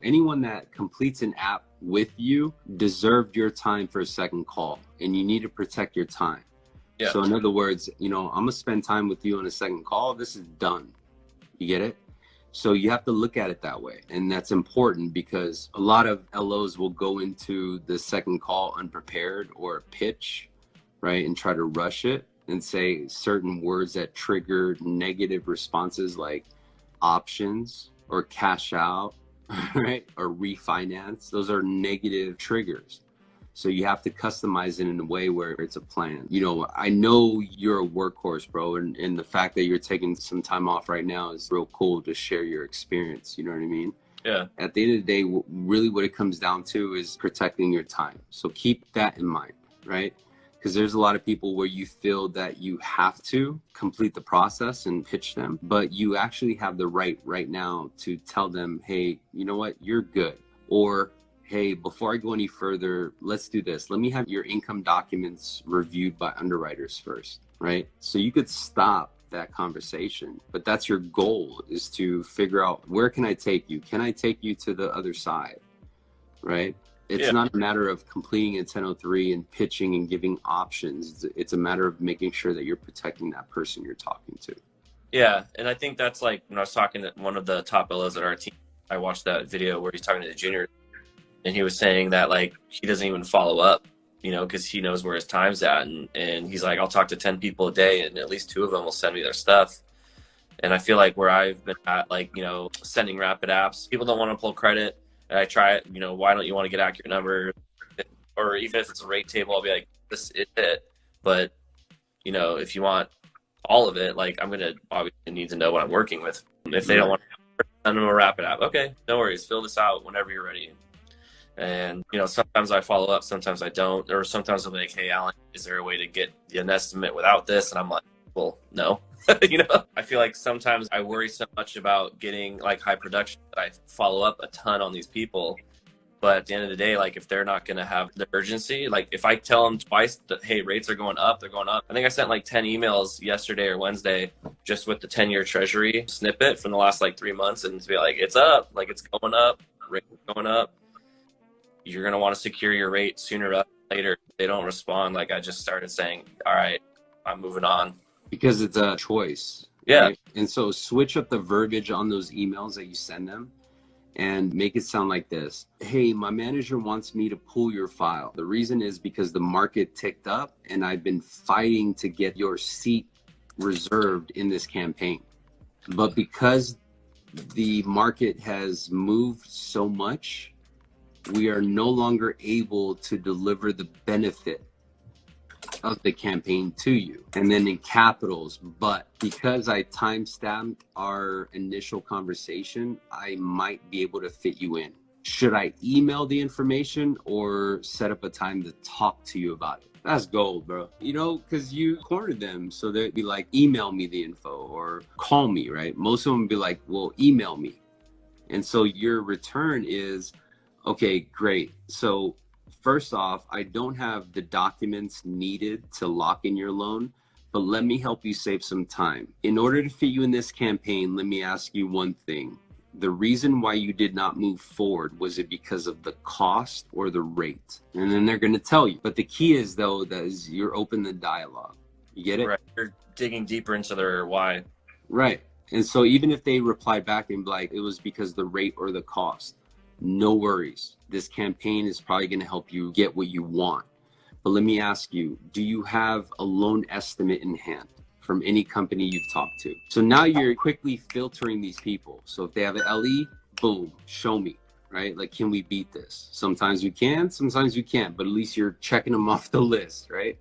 Anyone that completes an app with you deserved your time for a second call, and you need to protect your time. Yeah. So in other words, I'm gonna spend time with you on a second call. This is done. You get it? So you have to look at it that way. And that's important because a lot of LOs will go into the second call unprepared or pitch, right? And try to rush it and say certain words that trigger negative responses like options or cash out, right? Or refinance. Those are negative triggers. So you have to customize it in a way where it's a plan. I know you're a workhorse, bro, and the fact that you're taking some time off right now is real cool to share your experience. You know what I mean? Yeah. At the end of the day, really what it comes down to is protecting your time. So keep that in mind, right? Because there's a lot of people where you feel that you have to complete the process and pitch them, but you actually have the right now to tell them, hey, you know what, you're good. Or, hey, before I go any further, let's do this. Let me have your income documents reviewed by underwriters first, right? So you could stop that conversation, but that's your goal, is to figure out, where can I take you? Can I take you to the other side, right? It's not a matter of completing a 1003 and pitching and giving options. It's a matter of making sure that you're protecting that person you're talking to. Yeah, and I think that's like when I was talking to one of the top LOs at our team, I watched that video where he's talking to the junior, and he was saying that like he doesn't even follow up, because he knows where his time's at. And he's like, I'll talk to 10 people a day and at least 2 of them will send me their stuff. And I feel like where I've been at, like, sending rapid apps, people don't want to pull credit. And I try it, why don't you want to get accurate numbers? Or even if it's a rate table, I'll be like, this is it. But, if you want all of it, like, I'm going to obviously need to know what I'm working with. If they don't want to send them a rapid app, okay, no worries, fill this out whenever you're ready. And, sometimes I follow up, sometimes I don't. Or sometimes I'll be like, hey, Alan, is there a way to get an estimate without this? And I'm like, well, no. I feel like sometimes I worry so much about getting like high production that I follow up a ton on these people. But at the end of the day, like, if they're not going to have the urgency, like if I tell them twice that, hey, rates are going up, they're going up. I think I sent like 10 emails yesterday or Wednesday just with the 10-year treasury snippet from the last like 3 months, and to be like, it's up, like it's going up, rates are going up. You're going to want to secure your rate sooner or later. If they don't respond, like, I just started saying, all right, I'm moving on. Because it's a choice. Yeah. Right? And so switch up the verbiage on those emails that you send them and make it sound like this. Hey, my manager wants me to pull your file. The reason is because the market ticked up and I've been fighting to get your seat reserved in this campaign. But because the market has moved so much, we are no longer able to deliver the benefit of the campaign to you. And then in capitals, but because I time-stamped our initial conversation, I might be able to fit you in. Should I email the information or set up a time to talk to you about it? That's gold, bro. Because you cornered them. So they'd be like, email me the info or call me, right? Most of them would be like, well, email me. And so your return is, okay, great. So first off, I don't have the documents needed to lock in your loan, but let me help you save some time. In order to fit you in this campaign, let me ask you one thing. The reason why you did not move forward, was it because of the cost or the rate? And then they're going to tell you. But the key is, though, that is you're open to dialogue. You get it? Right. You're digging deeper into their why. Right. And so even if they reply back and be like, it was because the rate or the cost, no worries. This campaign is probably going to help you get what you want. But let me ask you, do you have a loan estimate in hand from any company you've talked to? So now you're quickly filtering these people. So if they have an LE, boom, show me, right? Like, can we beat this? Sometimes we can, sometimes we can't, but at least you're checking them off the list, right?